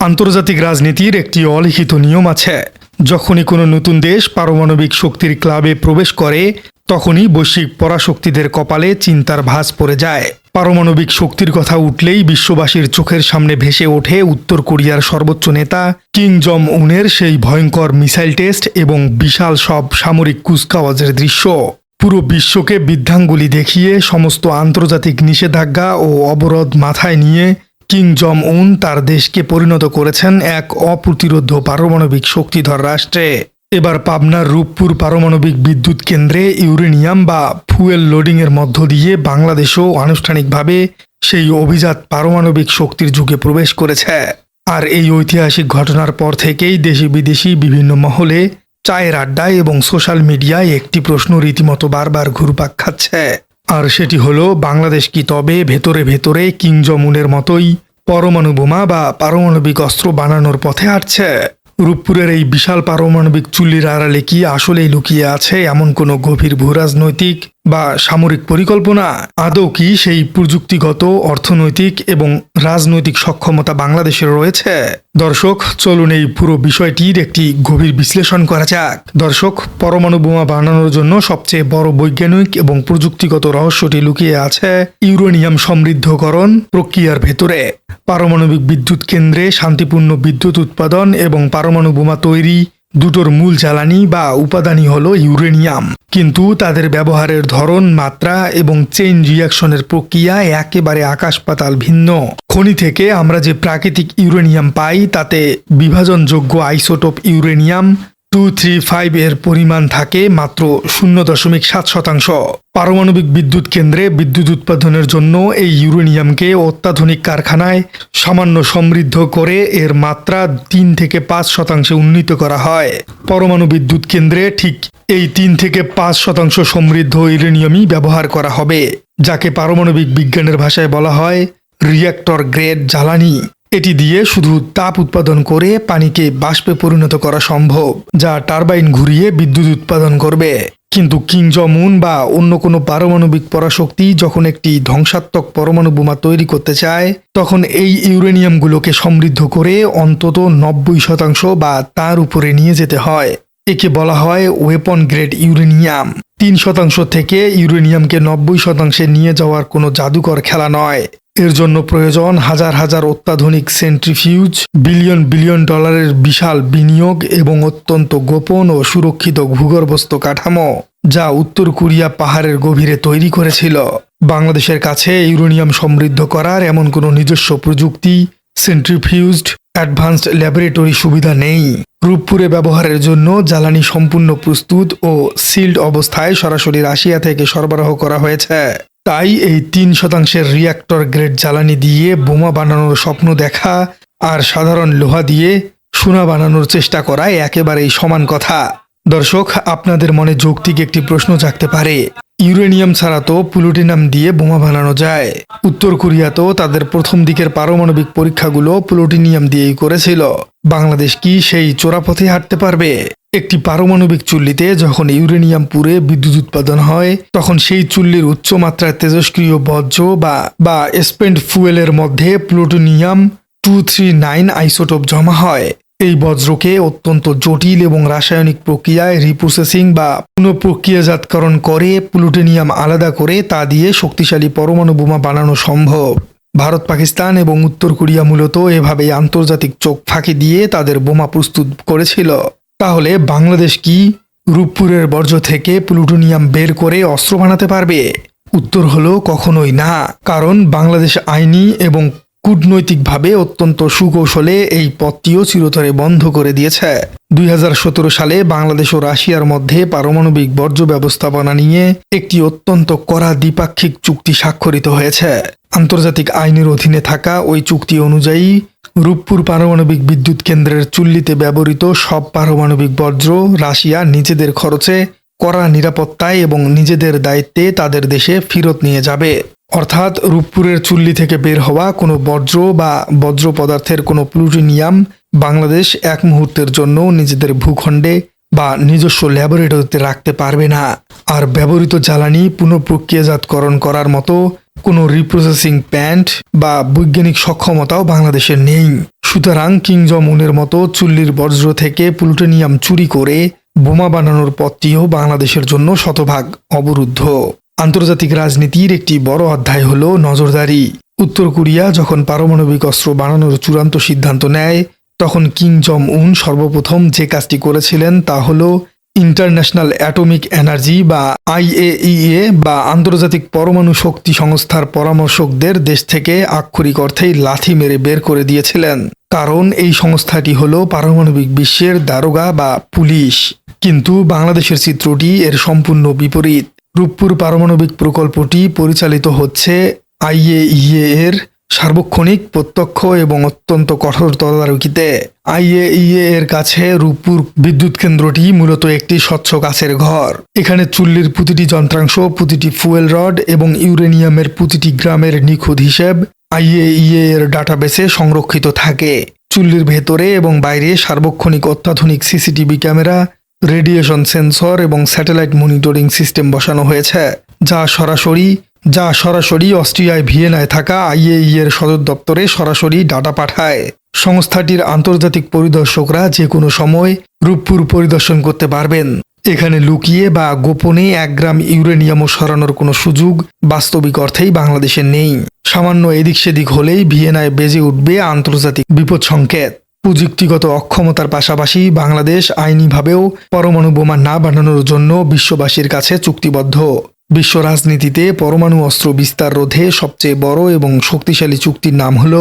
আন্তর্জাতিক রাজনীতির একটি অলিখিত নিয়ম আছে। যখনই কোনো নতুন দেশ পারমাণবিক শক্তির ক্লাবে প্রবেশ করে, তখনই বৈশ্বিক পরাশক্তিদের কপালে চিন্তার ভাঁজ পড়ে যায়। পারমাণবিক শক্তির কথা উঠলেই বিশ্ববাসীর চোখের সামনে ভেসে ওঠে উত্তর কোরিয়ার সর্বোচ্চ নেতা কিম জং উনের সেই ভয়ঙ্কর মিসাইল টেস্ট এবং বিশাল সব সামরিক কুচকাওয়াজের দৃশ্য। পুরো বিশ্বকে বৃদ্ধাঙ্গুলি দেখিয়ে সমস্ত আন্তর্জাতিক নিষেধাজ্ঞা ও অবরোধ মাথায় নিয়ে কিম জং উন তার দেশকে পরিণত করেছেন এক অপ্রতিরোধ্য পারমাণবিক শক্তিধর রাষ্ট্রে। এবার পাবনার রূপপুর পারমাণবিক বিদ্যুৎ কেন্দ্রে ইউরেনিয়াম বা ফুয়েল লোডিংয়ের মধ্য দিয়ে বাংলাদেশও আনুষ্ঠানিকভাবে সেই অভিজাত পারমাণবিক শক্তির যুগে প্রবেশ করেছে। আর এই ঐতিহাসিক ঘটনার পর থেকেই দেশি বিদেশি বিভিন্ন মহলে, চায়ের আড্ডায় এবং সোশ্যাল মিডিয়ায় একটি প্রশ্ন রীতিমতো বারবার ঘুরপাক খাচ্ছে। আর সেটি হলো, বাংলাদেশ কি তবে ভেতরে ভেতরে কিম জং উনের মতোই পরমাণু বোমা বা পারমাণবিক অস্ত্র বানানোর পথে হাঁটছে? রূপপুরের এই বিশাল পারমাণবিক চুল্লির আড়ালে কি আসলেই লুকিয়ে আছে এমন কোনো গভীর ভূরাজনৈতিক বা সামরিক পরিকল্পনা? আদৌ কি সেই প্রযুক্তিগত, অর্থনৈতিক এবং রাজনৈতিক সক্ষমতা বাংলাদেশের রয়েছে? দর্শক, চলুন এই পুরো বিষয়টির একটি গভীর বিশ্লেষণ করা যাক। দর্শক, পরমাণু বোমা বানানোর জন্য সবচেয়ে বড় বৈজ্ঞানিক এবং প্রযুক্তিগত রহস্যটি লুকিয়ে আছে ইউরেনিয়াম সমৃদ্ধকরণ প্রক্রিয়ার ভেতরে। পারমাণবিক বিদ্যুৎ কেন্দ্রে শান্তিপূর্ণ বিদ্যুৎ উৎপাদন এবং পরমাণু বোমা তৈরি দুটোর মূল জ্বালানি বা উপাদানই হলো ইউরেনিয়াম। কিন্তু তাদের ব্যবহারের ধরন, মাত্রা এবং চেইন রিয়াকশনের প্রক্রিয়া একেবারে আকাশ পাতাল ভিন্ন। খনি থেকে আমরা যে প্রাকৃতিক ইউরেনিয়াম পাই তাতে বিভাজনযোগ্য আইসোটোপ ইউরেনিয়াম 235 এর পরিমাণ থাকে মাত্র 0.7%। পারমাণবিক বিদ্যুৎ কেন্দ্রে বিদ্যুৎ উৎপাদনের জন্য এই ইউরেনিয়ামকে অত্যাধুনিক কারখানায় সামান্য সমৃদ্ধ করে এর মাত্রা 3 থেকে 5% উন্নীত করা হয়। পরমাণু বিদ্যুৎ কেন্দ্রে ঠিক এই 3 থেকে 5% সমৃদ্ধ ইউরেনিয়ামই ব্যবহার করা হবে, যাকে পারমাণবিক বিজ্ঞানের ভাষায় বলা হয় রিঅ্যাক্টর গ্রেড জ্বালানি। এটি দিয়ে শুধু তাপ উৎপাদন করে পানিকে বাষ্পে পরিণত করা সম্ভব, যা টারবাইন ঘুরিয়ে বিদ্যুৎ উৎপাদন করবে। কিন্তু কিম জং উন বা অন্য কোনো পারমাণবিক পরাশক্তি যখন একটি ধ্বংসাত্মক পরমাণু বোমা তৈরি করতে চায়, তখন এই ইউরেনিয়ামগুলোকে সমৃদ্ধ করে অন্তত 90% বা তার উপরে নিয়ে যেতে হয়। একে বলা হয় ওয়েপন গ্রেড ইউরেনিয়াম। 3% থেকে ইউরেনিয়ামকে 90% নিয়ে যাওয়ার কোনো জাদুকর খেলা নয়। এর জন্য প্রয়োজন হাজার হাজার অত্যাধুনিক সেন্ট্রিফিউজ, বিলিয়ন বিলিয়ন ডলারের বিশাল বিনিয়োগ এবং অত্যন্ত গোপন ও সুরক্ষিত ভূগর্ভস্থ কাঠামো, যা উত্তর কোরিয়া পাহাড়ের গভীরে তৈরি করেছিল। বাংলাদেশের কাছে ইউরেনিয়াম সমৃদ্ধ করার এমন কোনো নিজস্ব প্রযুক্তি, সেন্ট্রিফিউজড অ্যাডভান্সড ল্যাবরেটরি সুবিধা নেই। রূপপুরে ব্যবহারের জন্য জ্বালানি সম্পূর্ণ প্রস্তুত ও সিল্ড অবস্থায় সরাসরি রাশিয়া থেকে সরবরাহ করা হয়েছে। তাই এই 3% রিঅ্যাক্টর গ্রেড জ্বালানি দিয়ে বোমা বানানোর স্বপ্ন দেখা আর সাধারণ লোহা দিয়ে সোনা বানানোর চেষ্টা করা একেবারেই সমান কথা। দর্শক, আপনাদের মনে যৌক্তিক একটি প্রশ্ন জাগতে পারে, ইউরেনিয়াম ছাড়া তো প্লুটোনিয়াম দিয়ে বোমা বানানো যায়। উত্তর কোরিয়া তো তাদের প্রথম দিকের পারমাণবিক পরীক্ষাগুলো প্লুটোনিয়াম দিয়েই করেছিল। বাংলাদেশ কি সেই চোরাপথে হাঁটতে পারবে? একটি পারমাণবিক চুল্লিতে যখন ইউরেনিয়াম পুড়ে বিদ্যুৎ উৎপাদন হয়, তখন সেই চুল্লির উচ্চ মাত্রায় তেজস্ক্রিয় বর্জ্য বা স্পেন্ট ফুয়েলের মধ্যে প্লুটোনিয়াম 239 আইসোটোপ জমা হয়। এই বজ্রকে অত্যন্ত জটিল এবং রাসায়নিক প্রক্রিয়ায় রিপ্রসেসিং বা পুনঃপ্রক্রিয়াজাতকরণ করে প্লুটোনিয়াম আলাদা করে তা দিয়ে শক্তিশালী পরমাণু বোমা বানানো সম্ভব। ভারত, পাকিস্তান এবং উত্তর কোরিয়া মূলত এভাবেই আন্তর্জাতিক চোখ ফাঁকি দিয়ে তাদের বোমা প্রস্তুত করেছিল। তাহলে বাংলাদেশ কি রূপপুরের বর্জ্য থেকে প্লুটোনিয়াম বের করে অস্ত্র বানাতে পারবে? উত্তর হলো কখনোই না। কারণ বাংলাদেশ আইনি এবং কূটনৈতিকভাবে অত্যন্ত সুকৌশলে এই পথটিও চিরতরে বন্ধ করে দিয়েছে। 2017 সালে বাংলাদেশ ও রাশিয়ার মধ্যে পারমাণবিক বর্জ্য ব্যবস্থাপনা নিয়ে একটি অত্যন্ত কড়া দ্বিপাক্ষিক চুক্তি স্বাক্ষরিত হয়েছে। আন্তর্জাতিক আইনের অধীনে থাকা ওই চুক্তি অনুযায়ী রূপপুর পারমাণবিক বিদ্যুৎ কেন্দ্রের চুল্লিতে ব্যবহৃত সব পারমাণবিক বর্জ্য রাশিয়া নিজেদের খরচে, কড়া নিরাপত্তায় এবং নিজেদের দায়িত্বে তাদের দেশে ফেরত নিয়ে যাবে। অর্থাৎ রূপপুরের চুল্লি থেকে বের হওয়া কোনো বর্জ্য বা বজ্র পদার্থের কোনো প্লুটোনিয়াম বাংলাদেশ এক মুহূর্তের জন্য নিজেদের ভূখণ্ডে বা নিজস্ব ল্যাবরেটরিতে রাখতে পারবে না। আর ব্যবহৃত জ্বালানি পুনঃপ্রক্রিয়াজাতকরণ করার মতো কোনো রিপ্রসেসিং প্ল্যান্ট বা বৈজ্ঞানিক সক্ষমতাও বাংলাদেশের নেই। সুতরাং কিং জং উনের মতো চুল্লির বজ্র থেকে প্লুটোনিয়াম চুরি করে বোমা বানানোর পথটিও বাংলাদেশের জন্য শতভাগ অবরুদ্ধ। আন্তর্জাতিক রাজনীতির একটি বড় অধ্যায় হল নজরদারি। উত্তর কোরিয়া যখন পারমাণবিক অস্ত্র বানানোর চূড়ান্ত সিদ্ধান্ত নেয়, তখন কিং জং উন সর্বপ্রথম যে কাজটি করেছিলেন তা হল ইন্টারন্যাশনাল অ্যাটমিক এনার্জি বা IAEA বা আন্তর্জাতিক পরমাণু শক্তি সংস্থার পরামর্শকদের দেশ থেকে আক্ষরিক অর্থেই লাথি মেরে বের করে দিয়েছিলেন। কারণ এই সংস্থাটি হল পারমাণবিক বিশ্বের দারোগা বা পুলিশ। কিন্তু বাংলাদেশের চিত্রটি এর সম্পূর্ণ বিপরীত। রূপপুর পারমাণবিক প্রকল্পটি পরিচালিত হচ্ছে IAEA এর সার্বক্ষণিক, প্রত্যক্ষ এবং অত্যন্ত কঠোর তদারকিতে। IAEA এর কাছে রূপপুর বিদ্যুৎ কেন্দ্রটি মূলত একটি স্বচ্ছ কাচের ঘর। এখানে চুল্লির প্রতিটি যন্ত্রাংশ, প্রতিটি ফুয়েল রড এবং ইউরেনিয়ামের প্রতিটি গ্রামের নিখুঁত হিসেব IAEA এর ডাটাবেসে সংরক্ষিত থাকে। চুল্লির ভেতরে এবং বাইরে সার্বক্ষণিক অত্যাধুনিক CCTV ক্যামেরা, রেডিয়েশন সেন্সর এবং স্যাটেলাইট মনিটরিং সিস্টেম বসানো হয়েছে, যা সরাসরি অস্ট্রিয়ায় ভিয়েনায় থাকা IAEA এর সদর দপ্তরে সরাসরি ডাটা পাঠায়। সংস্থাটির আন্তর্জাতিক পরিদর্শকরা যে কোনো সময় রূপপুর পরিদর্শন করতে পারবেন। এখানে লুকিয়ে বা গোপনে 1 গ্রাম ইউরেনিয়ামও সরানোর কোনো সুযোগ বাস্তবিক অর্থেই বাংলাদেশে নেই। সামান্য এদিক সেদিক হলেই ভিয়েনায় বেজে উঠবে আন্তর্জাতিক বিপদ সংকেত। প্রযুক্তিগত অক্ষমতার পাশাপাশি বাংলাদেশ আইনিভাবেও পরমাণু বোমা না বানানোর জন্য বিশ্ববাসীর কাছে চুক্তিবদ্ধ। বিশ্ব রাজনীতিতে পরমাণু অস্ত্র বিস্তার রোধে সবচেয়ে বড় এবং শক্তিশালী চুক্তির নাম হল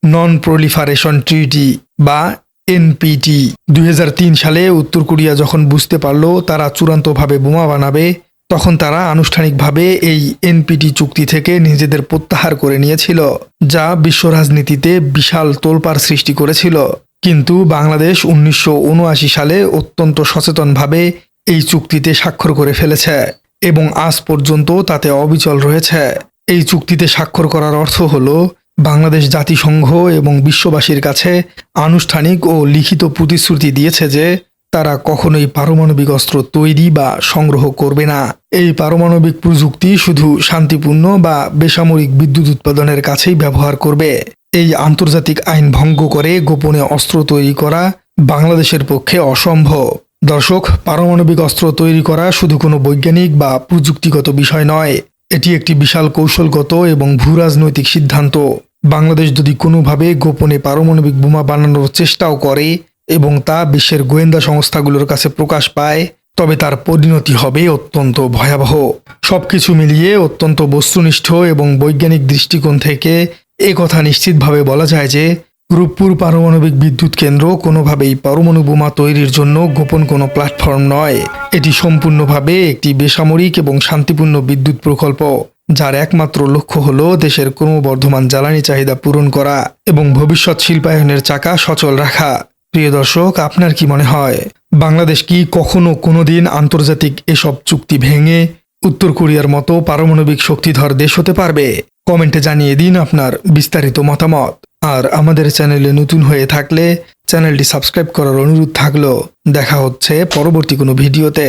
নন প্রলিফারেশন ট্রিটি বা NPT। 2003 সালে উত্তর কোরিয়া যখন বুঝতে পারল তারা চূড়ান্তভাবে বোমা বানাবে, তখন তারা আনুষ্ঠানিকভাবে এই NPT চুক্তি থেকে নিজেদের প্রত্যাহার করে নিয়েছিল, যা বিশ্ব রাজনীতিতে বিশাল তোলপাড় সৃষ্টি করেছিল। কিন্তু বাংলাদেশ 1979 সালে অত্যন্ত সচেতনভাবে এই চুক্তিতে স্বাক্ষর করে ফেলেছে এবং আজ পর্যন্ত তাতে অবিচল রয়েছে। এই চুক্তিতে স্বাক্ষর করার অর্থ হল বাংলাদেশ জাতিসংঘ এবং বিশ্ববাসীর কাছে আনুষ্ঠানিক ও লিখিত প্রতিশ্রুতি দিয়েছে যে তারা কখনোই পারমাণবিক অস্ত্র তৈরি বা সংগ্রহ করবে না। এই পারমাণবিক প্রযুক্তি শুধু শান্তিপূর্ণ বা বেসামরিক বিদ্যুৎ উৎপাদনের কাছেই ব্যবহার করবে। এই আন্তর্জাতিক আইন ভঙ্গ করে গোপনে অস্ত্র তৈরি করা বাংলাদেশের পক্ষে অসম্ভব। দর্শক, পারমাণবিক অস্ত্র তৈরি করা শুধু কোনো বৈজ্ঞানিক বা প্রযুক্তিগত বিষয় নয়, এটি একটি বিশাল কৌশলগত এবং ভূরাজনৈতিক সিদ্ধান্ত। বাংলাদেশ যদি কোনোভাবে গোপনে পারমাণবিক বোমা বানানোর চেষ্টাও করে এবং তা বিশ্বের গোয়েন্দা সংস্থাগুলোর কাছে প্রকাশ পায়, তবে তার পরিণতি হবে অত্যন্ত ভয়াবহ। সবকিছু মিলিয়ে অত্যন্ত বস্তুনিষ্ঠ এবং বৈজ্ঞানিক দৃষ্টিকোণ থেকে কথা নিশ্চিতভাবে বলা যায় যে রূপপুর পারমাণবিক বিদ্যুৎ কেন্দ্র কোনোভাবেই পরমাণু বোমা তৈরির জন্য গোপন কোনো প্ল্যাটফর্ম নয়। এটি সম্পূর্ণভাবে একটি বেসামরিক এবং শান্তিপূর্ণ বিদ্যুৎ প্রকল্প, যার একমাত্র লক্ষ্য হল দেশের ক্রমবর্ধমান জ্বালানি চাহিদা পূরণ করা এবং ভবিষ্যৎ শিল্পায়নের চাকা সচল রাখা। প্রিয় দর্শক, আপনার কি মনে হয় বাংলাদেশ কি কখনো কোনোদিন আন্তর্জাতিক এসব চুক্তি ভেঙে উত্তর কোরিয়ার মতো পারমাণবিক শক্তিধর দেশ হতে পারবে? কমেন্টে জানিয়ে দিন আপনার বিস্তারিত মতামত। আর আমাদের চ্যানেলে নতুন হয়ে থাকলে চ্যানেলটি সাবস্ক্রাইব করার অনুরোধ থাকলো। দেখা হচ্ছে পরবর্তী কোনো ভিডিওতে।